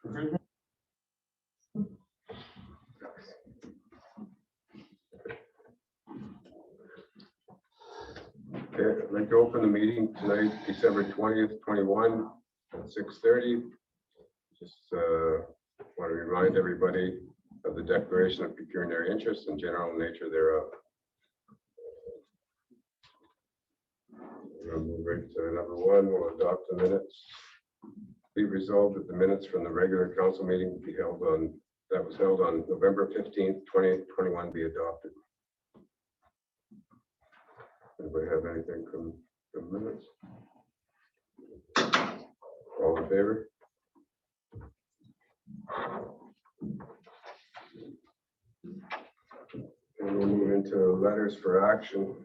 Okay, I'd like to open the meeting tonight, December 20th, 21 at 6:30. Just want to remind everybody of the declaration of pecuniary interest and general nature thereof. We're going to move right to number one. We'll adopt the minutes. Be resolved that the minutes from the regular council meeting that was held on November 15th, 2021 be adopted. Anybody have anything from the minutes? All in favor? And we'll move into letters for action.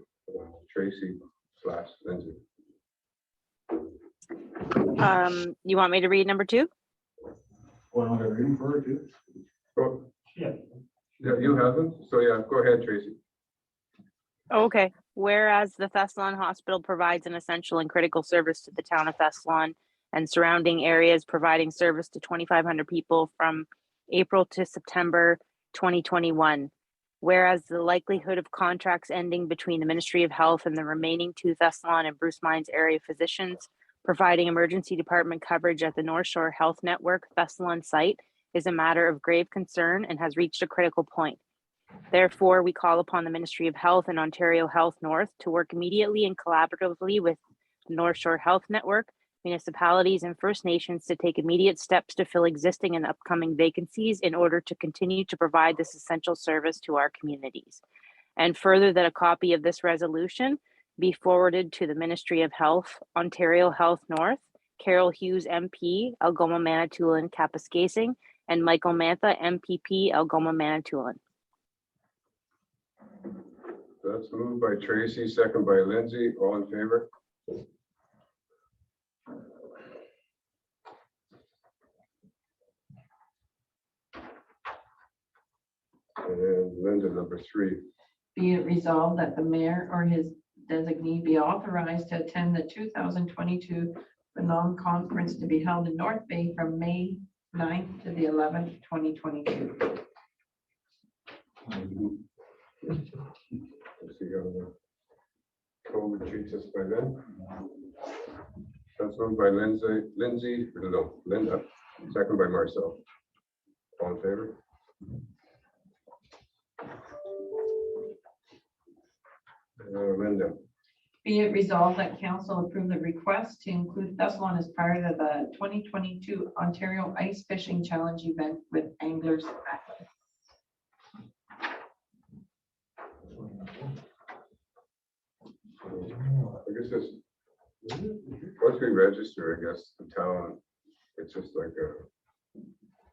Tracy/Lindsay. You want me to read number 2? What am I reading for too? Oh, Yeah. yeah, you have them. So yeah, go ahead, Tracy. Okay. Whereas the Thessalon Hospital provides an essential and critical service to the town of Thessalon and surrounding areas, providing service to 2,500 people from April to September 2021. Whereas the likelihood of contracts ending between the Ministry of Health and the remaining 2 Thessalon and Bruce Mines area physicians providing emergency department coverage at the North Shore Health Network Thessalon site is a matter of grave concern and has reached a critical point. Therefore, we call upon the Ministry of Health and Ontario Health North to work immediately and collaboratively with the North Shore Health Network, municipalities, and First Nations to take immediate steps to fill existing and upcoming vacancies in order to continue to provide this essential service to our communities. And further, that a copy of this resolution be forwarded to the Ministry of Health, Ontario Health North, Carol Hughes MP, Algoma Manitoulin Kapuskasing, and Michael Mantha MPP, Algoma Manitoulin. That's moved by Tracy, second by Lindsay. All in favor? And Linda, number 3. Be it resolved that the mayor or his designee be authorized to attend the 2022 Phenom Conference to be held in North Bay from May 9th to the 11th, 2022. Let's see how the COVID treats us by then. That's moved by Linda, second by Marcel. All in favor? Linda. Be it resolved that council approve the request to include Thessalon as part of the 2022 Ontario Ice Fishing Challenge event with Anglers Atlas. I guess this, once we register, I guess the town, it's just like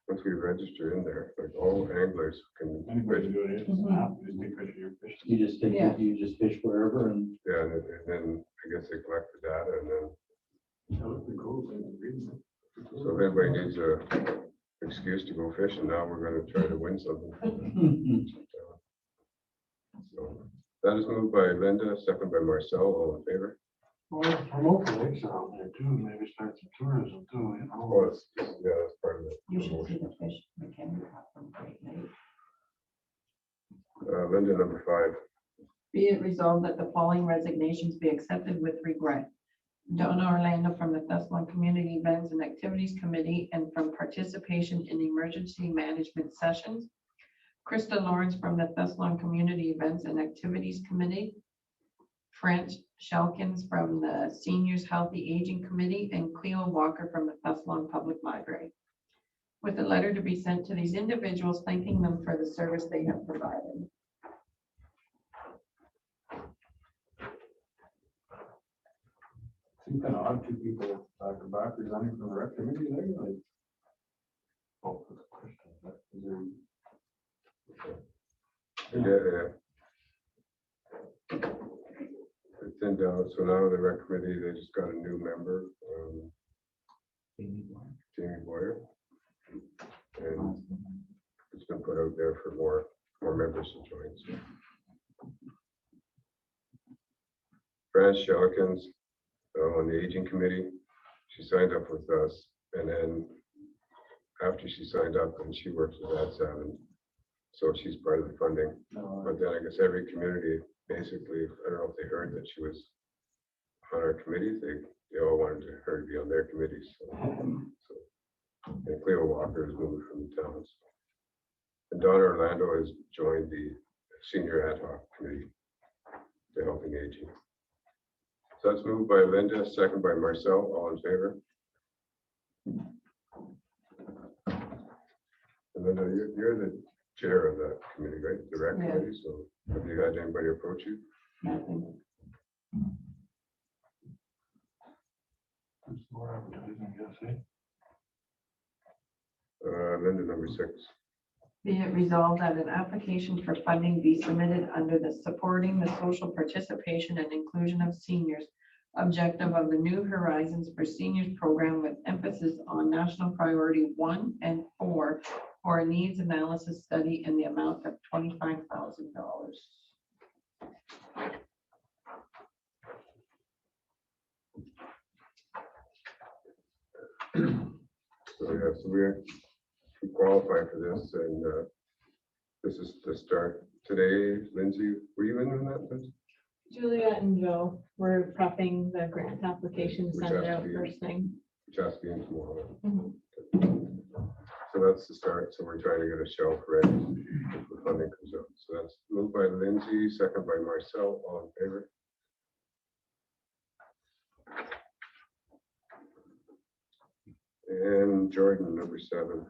once we register in there, like all anglers can Anybody register. do it, it's an app, you just take your fish. You just take Yeah. it, you just fish wherever and Yeah, and then I guess they collect the data and then, so if anybody needs a excuse to go fishing, now we're gonna try to win something. So that is moved by Linda, second by Marcel. All in favor? Well, promote the lakes out there too, maybe start some tourism too, you Oh, know. yeah, that's part of it. You should see the fish McKenna caught from Great Lake. Linda, number 5. Be it resolved that the following resignations be accepted with regret. Donna Orlando from the Thessalon Community Events and Activities Committee and from participation in emergency management sessions. Krista Lawrence from the Thessalon Community Events and Activities Committee. French Shelkins from the Seniors Healthy Aging Committee, and Cleo Walker from the Thessalon Public Library. With a letter to be sent to these individuals thanking them for the service they have provided. Seems kind of odd, 2 people back to back resigning from the rec committee, there, like. Oh, that's a question. Is there- Yeah. It's in down, so now the rec committee, they just got a new member, Jamie Boyer. And it's been put out there for more members to join. So. France Shelkins on the aging committee, she signed up with us, and then after she signed up, and she works with AD7. So she's part of the funding. No, But then I guess every community, basically, I don't know if they heard that she was on our committee, they all wanted her to be on their committees. So, and Cleo Walker has moved from the towns. And Donna Orlando has joined the senior ad hoc committee, the helping aging. So that's moved by Linda, second by Marcel, all in favor. And then you're the chair of that committee, right? The rec Yeah. committee, so have you had anybody approach you? Nothing. there's more advertising, I guess, eh? Linda, number 6. Be it resolved that an application for funding be submitted under the supporting the social participation and inclusion of seniors objective of the New Horizons for Seniors program with emphasis on national priority 1 and 4 for a needs analysis study in the amount of $25,000. So we qualify for this, and this is to start today. Lindsay, were you in on that, Liz? Juliet and Joe were prepping the grant application, Which send it has to out be- first thing. Which has to be in tomorrow. Mhm. So that's the start. So we're trying to get a shelf ready if the funding comes up. So that's moved by Lindsay, second by Marcel, all in favor. And Jordan, number 7.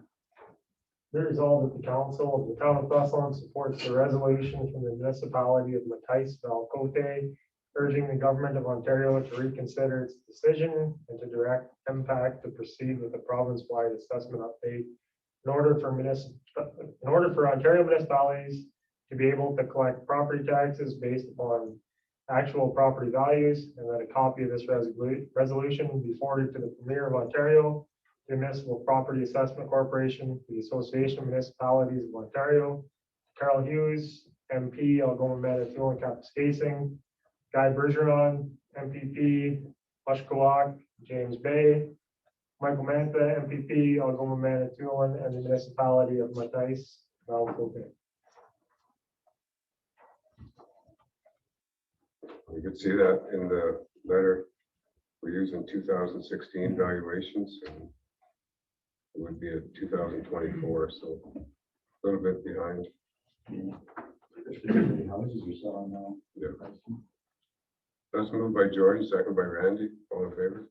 Be resolved that the council of the town of Thessalon supports the resolution from the municipality of Matais Valcote urging the government of Ontario to reconsider its decision and to direct MPAC to proceed with the province-wide assessment update in order for Ontario municipalities to be able to collect property taxes based upon actual property values, and that a copy of this resolution be forwarded to the Premier of Ontario, the Municipal Property Assessment Corporation, the Association of Municipalities of Ontario, Carol Hughes, MP, Algoma Manitoulin and Kapuskasing, Guy Bergeron, MPP, Mushkawak, James Bay, Michael Mantha, MPP, Algoma Manitoulin, and the Municipality of Matais, Valcote. You could see that in the letter. We're using 2016 valuations, and it would be a 2024, so a little bit behind. Houses we saw now. Yeah. That's moved by Jordan, second by Randy, all in favor.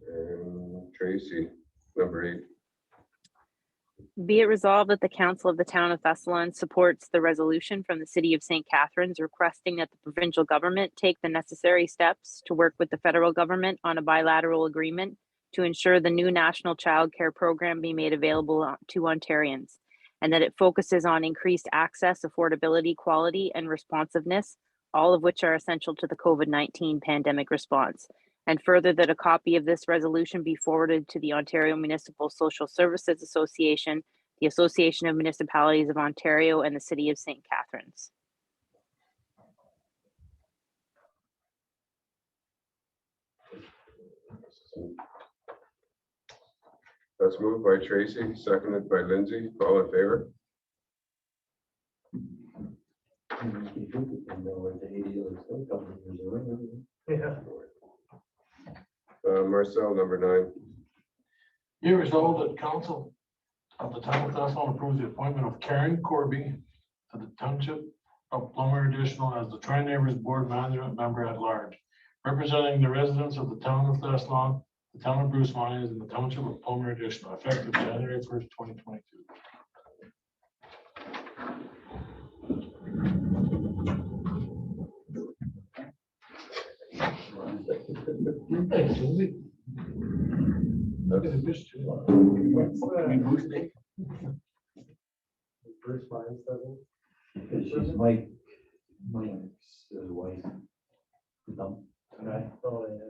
And Tracy, number 8. Be it resolved that the council of the town of Thessalon supports the resolution from the city of St. Catharines requesting that the provincial government take the necessary steps to work with the federal government on a bilateral agreement to ensure the new national child care program be made available to Ontarians, and that it focuses on increased access, affordability, quality, and responsiveness, all of which are essential to the COVID-19 pandemic response. And further, that a copy of this resolution be forwarded to the Ontario Municipal Social Services Association, the Association of Municipalities of Ontario, and the City of St. Catharines. That's moved by Tracy, seconded by Lindsay, all in favor. Yeah. Marcel, number 9. Be resolved that council of the town of Thessalon approves the appointment of Karen Corby to the township of Plummer Additional as the Tri Neighbors Board Management Member at Large, representing the residents of the town of Thessalon, the town of Bruce Mines, and the township of Plummer Additional, effective January 1st, 2022. Thanks, Lindsay. Look at the fish. What's Boosting. Bruce Mines doesn't. She's Mike's wife. Right. Oh, yeah.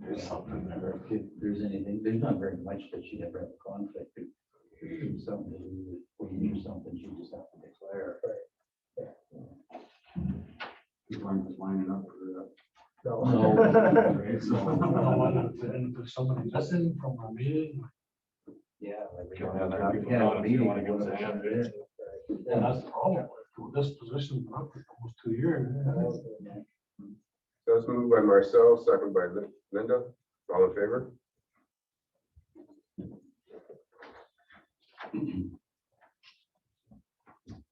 There's something there. If there's anything, there's not very much that she'd ever have a conflict. If there's something to do with, or you do something, she just have to declare. People aren't just lining up for that. No. No. Right, so, and if somebody missing from our meeting, Yeah. like we can don't have have other a- people we can't have on a if you meeting, wanna give us a one of hand, us right? and that's the problem, with this position, been up for almost 2 years. So it's moved by Marcel, second by Linda. All in favor?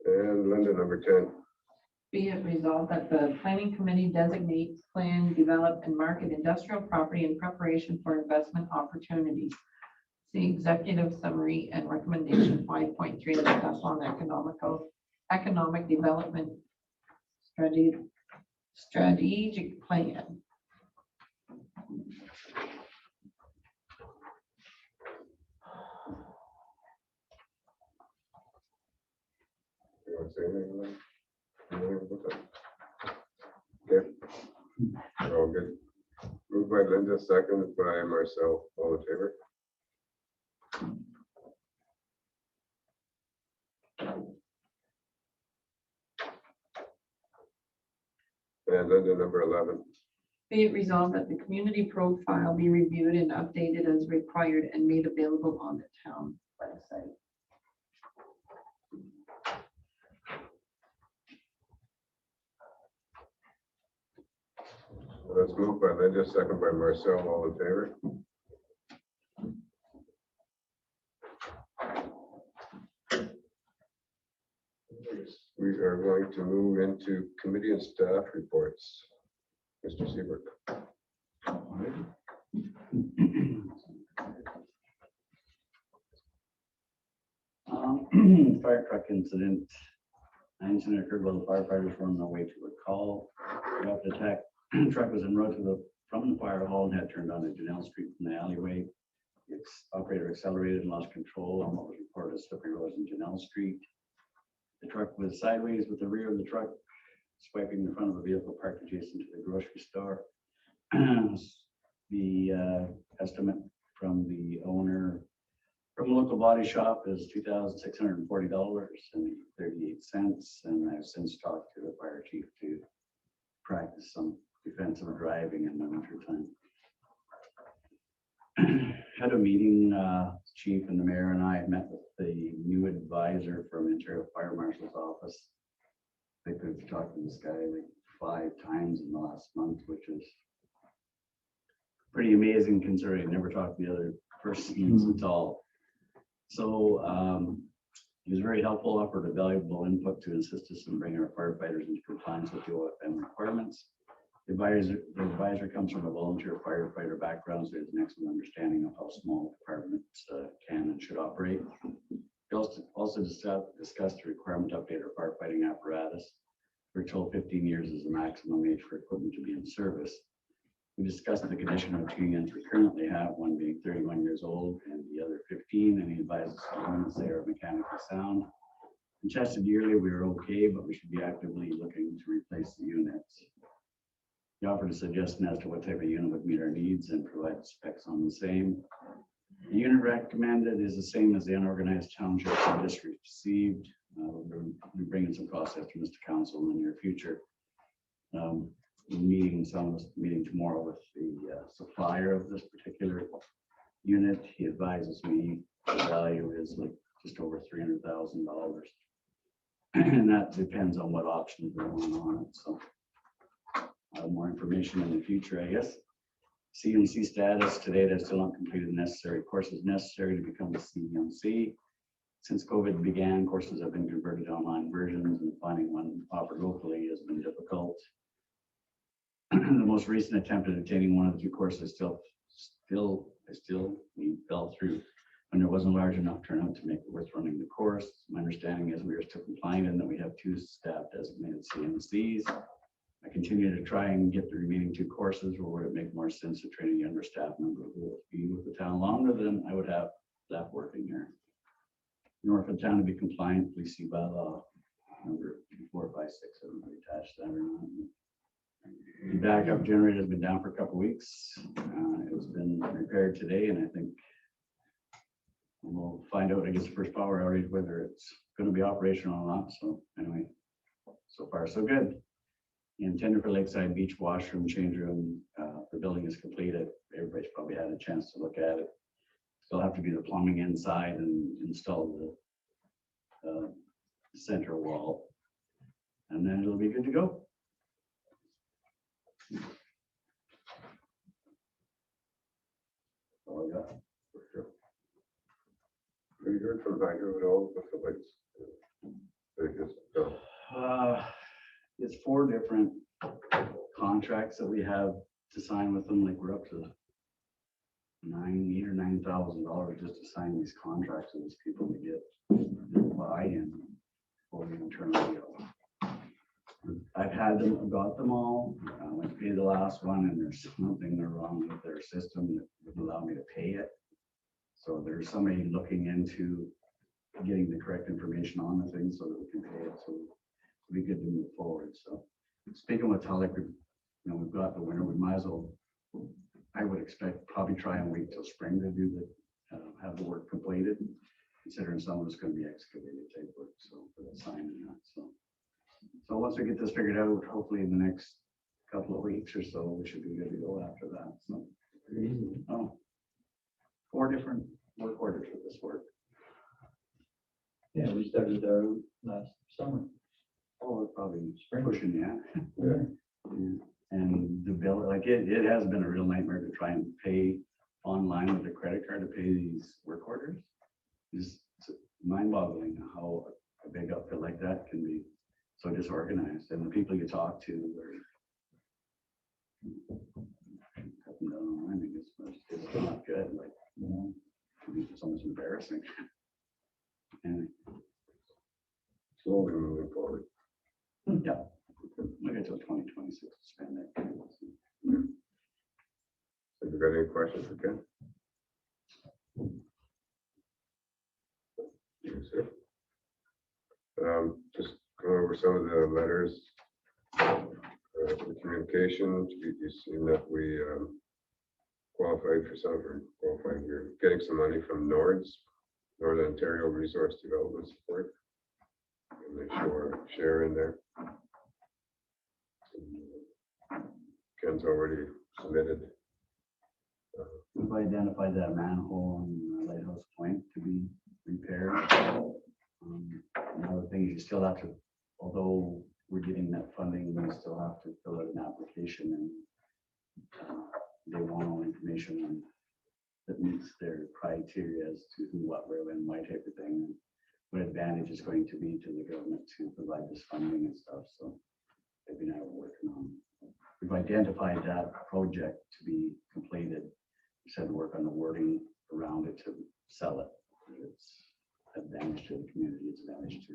And Linda, number 10. Be it resolved that the planning committee designates, plan, develop, and market industrial property in preparation for investment opportunities. See executive summary and recommendation 5.3 of the Thessalon Economic Development Strategic Plan. You want to say anything? Lynn? Anything about that? Okay. We're all good. Moved by Linda, seconded by Marcel. All in favor? And Linda, number 11. Be it resolved that the community profile be reviewed and updated as required and made available on the town website. Let's move by Linda, second by Marcel. All in favor? We are going to move into committee and staff reports. Mr. Seabrook. Fire truck incident. An incident occurred while the firefighters were on their way to a call. After the attack, truck was en route from the fire hall and had turned onto Janelle Street from the alleyway. The operator accelerated and lost control on what was reported as slippery roads in Janelle Street. The truck was sideways with the rear of the truck swiping the front of a vehicle parked adjacent to the grocery store. The estimate from the owner from a local body shop is $2,640.38. And I've since talked to the fire chief to practice some defensive driving in the winter time. Had a meeting, chief and the mayor and I had met with the new advisor from Ontario Fire Marshal's office. I think we've talked to this guy like 5 times in the last month, which is pretty amazing considering I never talked to the other persons at all. So he was very helpful, offered a valuable input to assist us in bringing our firefighters into compliance with the OFM requirements. The advisor comes from a volunteer firefighter background, so he has an excellent understanding of how small departments can and should operate. We also discussed the requirement to update our firefighting apparatus. We're told 15 years is the maximum age for equipment to be in service. We discussed the condition of 2 units we currently have, one being 31 years old and the other 15, and he advised us that they are mechanically sound. And tested yearly, we were okay, but we should be actively looking to replace the units. He offered a suggestion as to what type of unit would meet our needs and provide specs on the same. The unit recommended is the same as the unorganized townships and districts received. We'll be bringing some cost estimates to council in the near future. Meeting tomorrow with the supplier of this particular unit. He advises me the value is like just over $300,000, and that depends on what options we want on it. So more information in the future, I guess. CMC status to date, I've still not completed the necessary courses necessary to become a CMC. Since COVID began, courses have been converted to online versions, and finding one offered locally has been difficult. The most recent attempt at obtaining one of the 2 courses still fell through when there wasn't a large enough turnout to make it worth running the course. My understanding is we are still compliant and that we have 2 staff designated CMCs. I continue to try and get the remaining 2 courses, or would it make more sense to train a younger staff member who will be with the town longer than I would have staff working here. In order for the town to be compliant, please see bylaw number 2456. Everybody attached to that. The backup generator has been down for a couple weeks. It's been repaired today, and I think we'll find out, I guess, the first power outage, whether it's going to be operational or not. So anyway, so far so good. intended for Lakeside Beach washroom, change room. The building is completed. Everybody's probably had a chance to look at it. Still have to do the plumbing inside and install the center wall. And then it'll be good to go. All I got. Have you heard from Hydro at all with the lights? They just, no. It's 4 different contracts that we have to sign with them, like we're up to $8,000 or $9,000 just to sign these contracts with these people to get buy-in for the internal deal. I've had them, got them all. I went to pay the last one and there's something wrong with their system that would allow me to pay it. So there's somebody looking into getting the correct information on the thing so that we can pay it. So it'll be good to move forward. So speaking with Tulloch, we've got the winter, we might as well, I would expect probably try and wait till spring to do the, have the work completed, considering some of it's going to be excavated type work. So for the sign and that, so once we get this figured out, hopefully in the next couple of weeks or so, we should be good to go after that. So, 4 different work orders for this work. Yeah, we started last summer. Oh, it's probably pushing, yeah. Yeah. Yeah. And the bill, like it has been a real nightmare to try and pay online with a credit card to pay these work orders. It's mind-boggling how a big outfit like that can be so disorganized, and the people you talk to are cut them down online. It's not good. Like, it's almost embarrassing. And Slowly moving forward. yeah, look until 2026 to spend that. Have you got any questions for Ken? Yes, sir. Just go over some of the letters. For communication, you've seen that we qualified for some, or qualified, you're getting some money from NORDS, Northern Ontario Resource Development Support. And they share in there. Ken's already submitted. We've identified that manhole on Lighthouse Point to be repaired. Another thing is you still have to, although we're getting that funding, we still have to fill out an application, and they want all information on that meets their criteria as to who, what, where, when, why type of thing. And what advantage is going to be to the government to provide this funding and stuff. So they've been out working on. We've identified that project to be completed. We said to work on the wording around it to sell it. It's advantage to the community. It's advantage to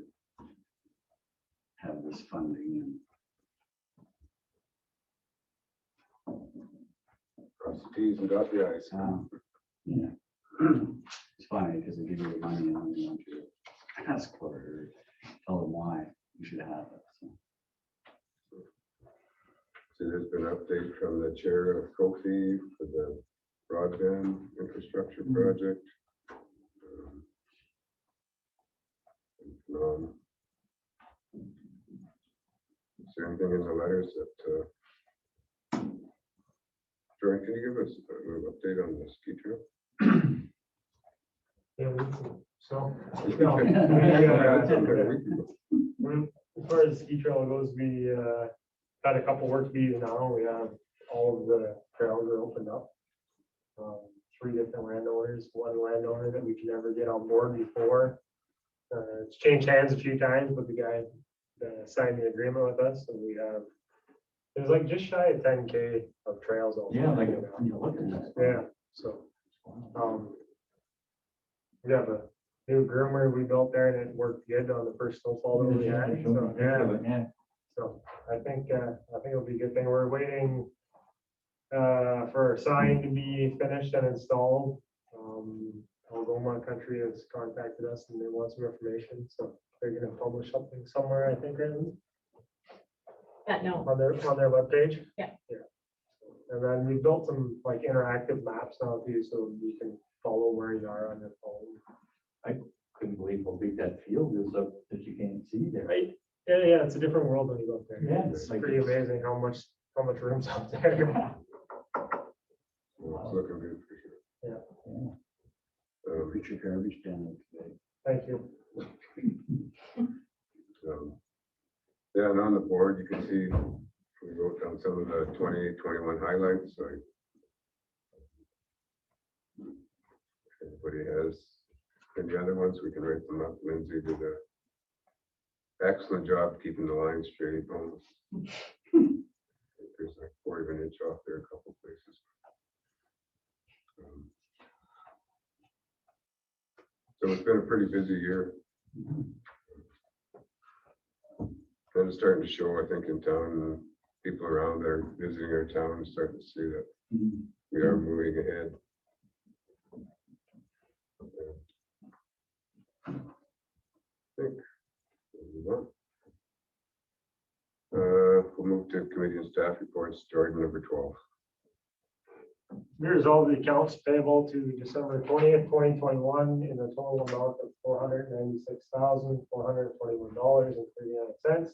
have this funding. Cross the T's and dot the I's. And yeah, it's funny because they give you the money and then they want you to ask for it or tell them why you should have it. So. So there's been an update from the chair of Kofi for the broadband infrastructure project. Is there anything in the letters that, Jordan, can you give us an update on the ski trail? As far as the ski trail goes, we got a couple work bees now. We have all of the trails are opened up. 3 different landowners, 1 landowner that we can never get on board before. It's changed hands a few times, but the guy signed the agreement with us, and we have, there's like just shy of 10K of trails. Yeah, like when you look at that. Yeah, so, we have a new groomer we built there, and it worked good on the first snowfall that we had, so, yeah. So I think it'll be a good thing. We're waiting for a sign to be finished and installed. Algoma Country has contacted us and they want some information, so they're gonna publish something somewhere, I think, No, on their webpage. Yeah. Yeah. And then we built some like interactive maps now too, so you can follow where you are on your phone. Couldn't believe how big that field is up that you can't see there. Right. Yeah, it's a different world when you go up there. Yeah. It's pretty amazing how much room's out there. Well, it's looking good for sure. Put your garbage down today. Thank you. Yeah, and on the board, you can see, we wrote down some of the 2021 highlights, so. If anybody has any other ones, we can write them up. Lindsay did an excellent job keeping the line straight. Almost. There's like 4 of an inch off there, a couple places. So it's been a pretty busy year. And it's starting to show, I think, in town, and people around there visiting our town and starting to see that we are moving ahead. I think we'll move to committee and staff reports. Jordan, number 12. Be resolved the accounts payable to December 20th, 2021 in a total amount of $496,421.39.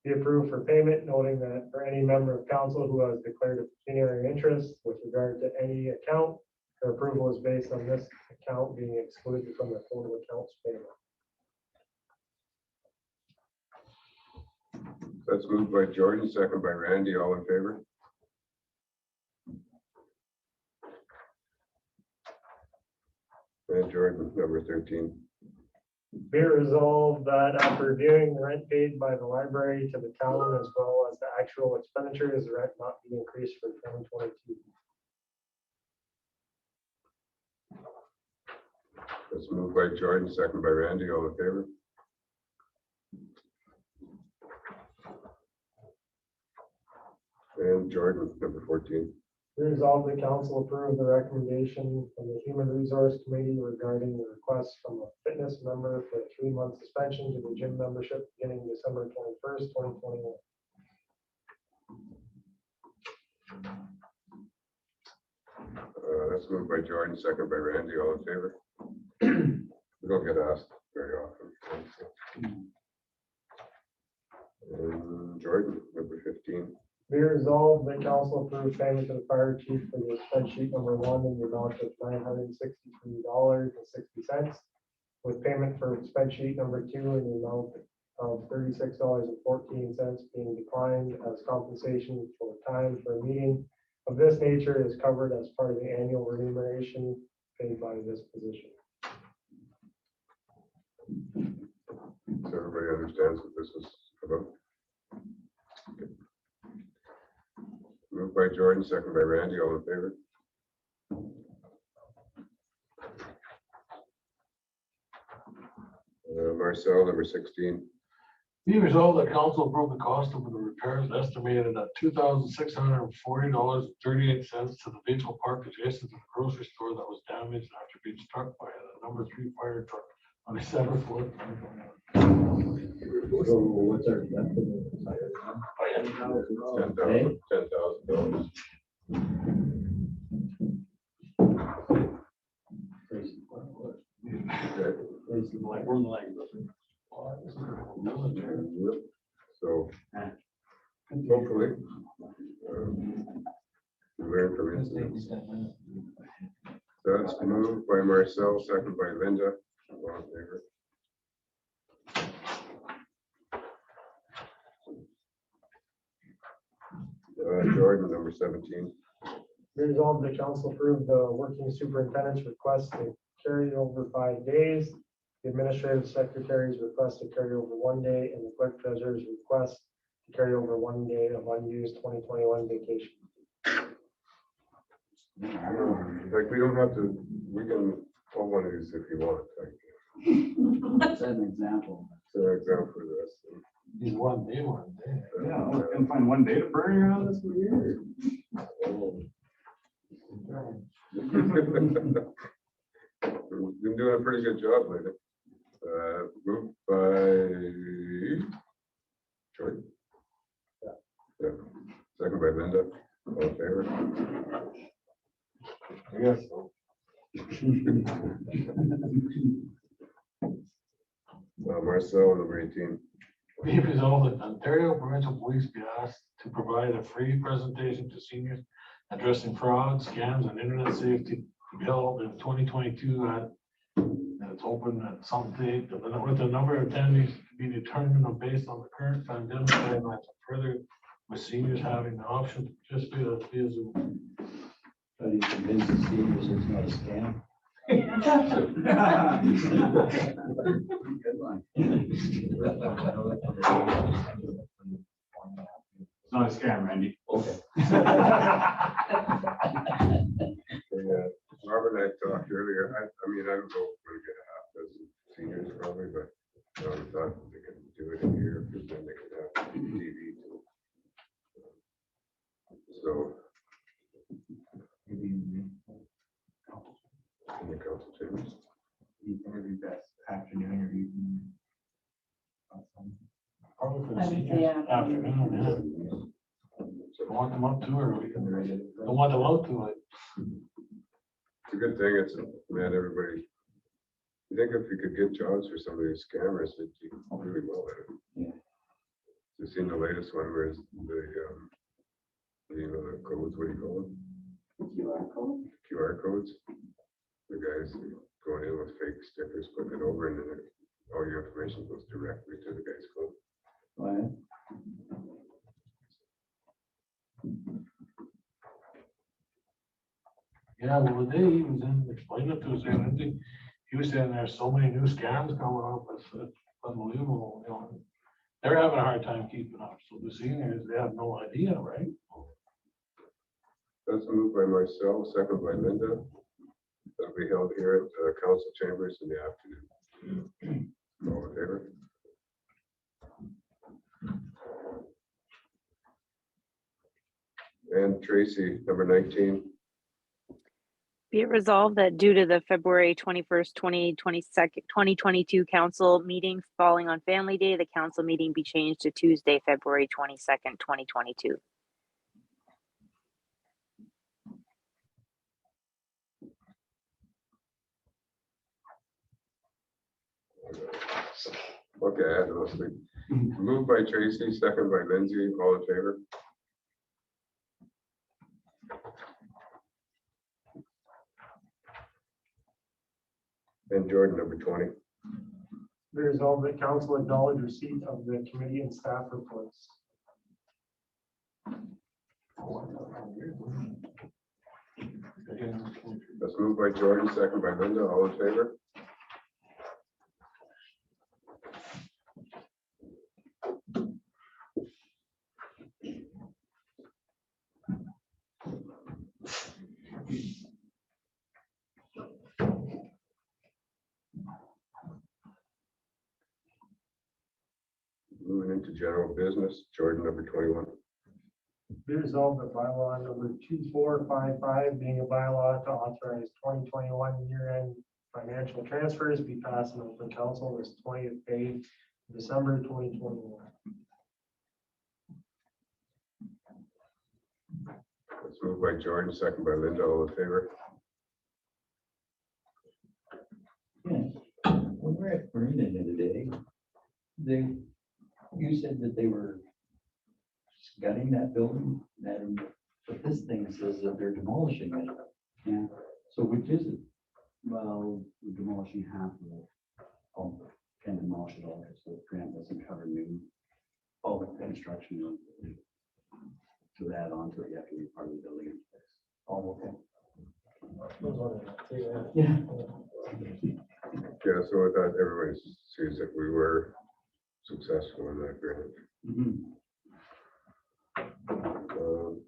Be approved for payment, noting that for any member of council who has declared a pecuniary interest with regard to any account, their approval is based on this account being excluded from the total accounts payable. That's moved by Jordan, second by Randy. All in favor? And Jordan, number 13. Be it resolved that after reviewing the rent paid by the library to the town as well as the actual expenditures, the rent not be increased for 2022. That's moved by Jordan, second by Randy. All in favor? And Jordan, number 14. Resolved the council approve the recommendation from the Human Resource Committee regarding the request from a fitness member for a 3-month suspension to the gym membership beginning December 21st, 2021. That's moved by Jordan, second by Randy. All in favor? We don't get asked very often. And Jordan, number 15. Be resolved that council approve payment to the fire chief for the expense sheet number 1 in the amount of $963.60, with payment for expense sheet number 2 in the amount of $36.14 being declined as compensation for time for a meeting of this nature is covered as part of the annual remuneration paid by this position. So everybody understands what this is about. Okay. Moved by Jordan, second by Randy. All in favor? Marcel, number 16. Be resolved that council approve the cost of the repairs estimated at $2,640.38 to the vehicle park adjacent to the grocery store that was damaged after being struck by a number 3 fire truck on December 4th. So what's our? $10,000. Like, we're like. Yep. So hopefully we learn from incidents. That's moved by Marcel, second by Linda. All in favor? Jordan, number 17. Resolved the council approve the working superintendent's request to carry over 5 days, the administrative secretary's request to carry over 1 day, and the clerk treasurer's request to carry over 1 day of unused 2021 vacation. Like, we don't have to, we can pull one of these if you want. Like, That's an example. it's an example for this. He's 1 day. Yeah, we can find 1 day to burn around this year. We've been doing a pretty good job lately. Moved by Jordan. Yeah. Second by Linda. All in favor? I guess so. Marcel, number 18. Be it resolved that Ontario Provincial Police be asked to provide a free presentation to seniors addressing fraud, scams, and internet safety to be held in 2022 and it's open at some date, with the number of attendees to be determined based on the current pandemic guidelines. Further, with seniors having the option to participate via Zoom. How do you convince the seniors it's not a scam? Good one. It's not a scam, Randy. Okay. Yeah, Robert and I talked earlier, I mean, I don't know if we're gonna get a half dozen seniors probably, but we thought they could do it in here, because then they could have TV too. So. Maybe in the council chambers. Maybe best afternoon or evening. Probably for I the would say seniors, afternoon. afternoon, yeah. So Don't want them up too early. Don't want them out too late. it's a good thing, it's, man, everybody. I think if you could get jobs for some of these scammers, it'd do really well at it. Yeah. You seen the latest one where it's the codes, what do you call them? QR code? QR codes. The guys going in with fake stickers, putting it over, and then all your information goes directly to the guy's phone. Right. Yeah, well, the day he was in explaining it to us, and I think he was saying there's so many new scams coming up, it's unbelievable, you know. They're having a hard time keeping up, so the seniors, they have no idea, right? That's moved by myself, second by Linda. That'll be held here at the council chambers in the afternoon. All in favor? And Tracy, number 19. Be it resolved that due to the February 21st, 2022 council meeting falling on Family Day, the council meeting be changed to Tuesday, February 22nd, 2022. Okay, I had to listen. Moved by Tracy, second by Lindsay, all in favor? And Jordan, number 20. Be resolved that council acknowledge receipt of the committee and staff reports. That's moved by Jordan, second by Linda, all in favor? Moving into general business, Jordan, number 21. Be resolved that bylaw number 2455, being a bylaw to authorize 2021 year-end financial transfers, be passed in open council this 20th day, December 2021. That's moved by Jordan, second by Linda, all in favor? When we're at Marina the other day, you said that they were gutting that building, but this thing says that they're demolishing it. Yeah. So which is it? Well, we're demolishing half of it. Oh, can demolish it all, so the grant doesn't cover new, all the construction to add on to it, you have to be part of the building in place. Oh, okay. Yeah. Yeah, so with that, everybody sees that we were successful in that grant.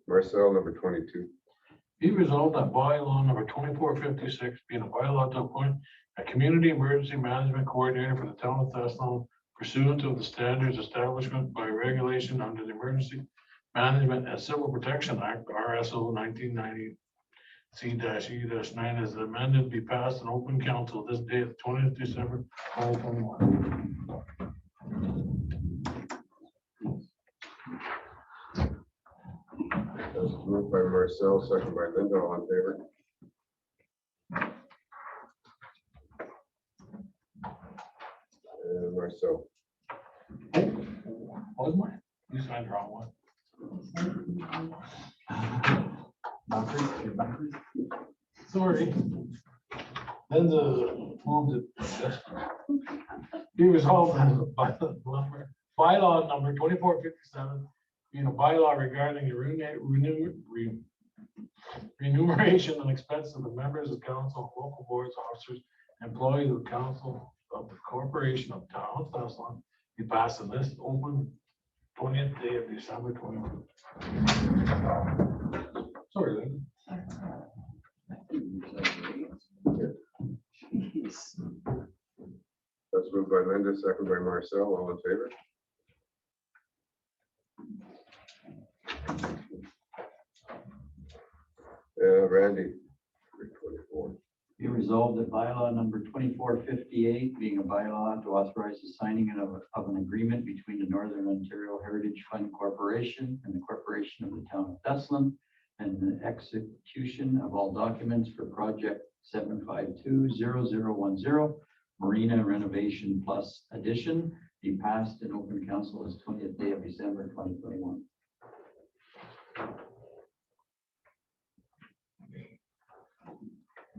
Marcel, number 22. Be resolved that bylaw number 2456, being a bylaw to appoint a community emergency management coordinator for the town of Thessalon pursuant to the standards establishment by regulation under the Emergency Management and Civil Protection Act, RSO 1990 C-E-9, as amended, be passed in open council this day, the 20th December 2021. That's moved by Marcel, second by Linda, all in favor? And Marcel. Was mine? You signed the wrong one. Sorry. Then the moved it. Be resolved by the bylaw number 2457, being a bylaw regarding the remuneration and expense of the members of council, local boards, officers, employees of council of the corporation of town of Thessalon, be passed in this open 20th day of December 22. Sorry, Lynn. Jeez. That's moved by Linda, second by Marcel, all in favor? Randy, 324. Be resolved that bylaw number 2458, being a bylaw to authorize the signing of an agreement between the Northern Ontario Heritage Fund Corporation and the Corporation of the Town of Thessalon, and the execution of all documents for project 7520010 Marina Renovation Plus Addition, be passed in open council as 20th day of December 2021.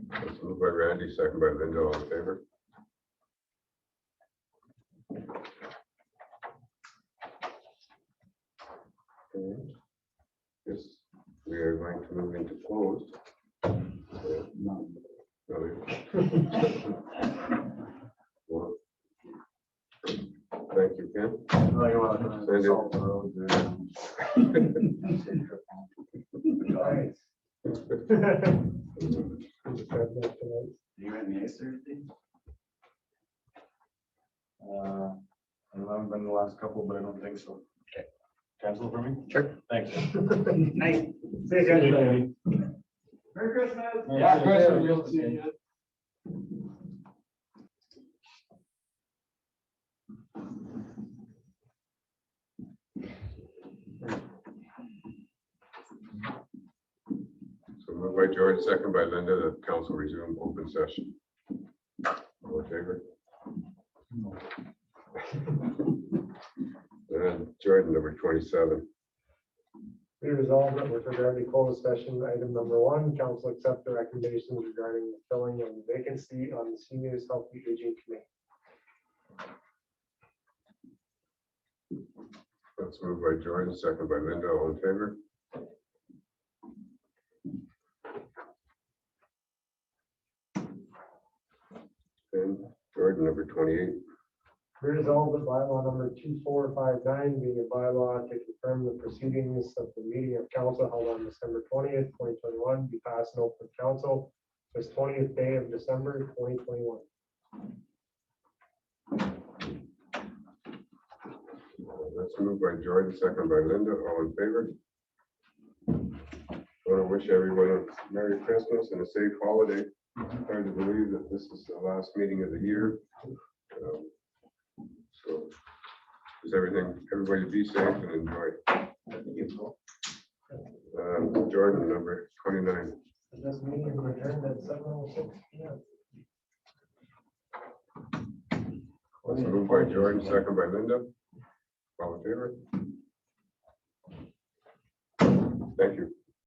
That's moved by Randy, second by Linda, all in favor? Okay. Yes, we are going to move into closed. No. Well, thank you, Ken. Send Nice. You had any ice Thursday? I haven't been the last couple, but I don't think so. Okay. Cancel for me? Sure. Thanks. Nice. See you guys. Merry Christmas. Yeah, Chris, we'll see you. So moved by George, second by Linda, that council resume open session. All in favor? And Jordan, number 27. Be resolved that with regard to closed session, item number 1, council accept the recommendations regarding the filling of the vacancy on the Seniors Healthy Aging Committee. That's moved by Jordan, second by Linda, all in favor? And Jordan, number 28. Be resolved that bylaw number 2459, being a bylaw to confirm the proceedings of the meeting of council held on December 20th, 2021, be passed in open council this 20th day of December 2021. That's moved by Jordan, second by Linda, all in favor? I want to wish everyone a Merry Christmas and a safe holiday. Hard to believe that this is the last meeting of the year. So, is everybody be safe and enjoy. Jordan, number 29. This meeting is adjourned at 7:06 p.m. That's moved by Jordan, second by Linda. All in favor? Thank you.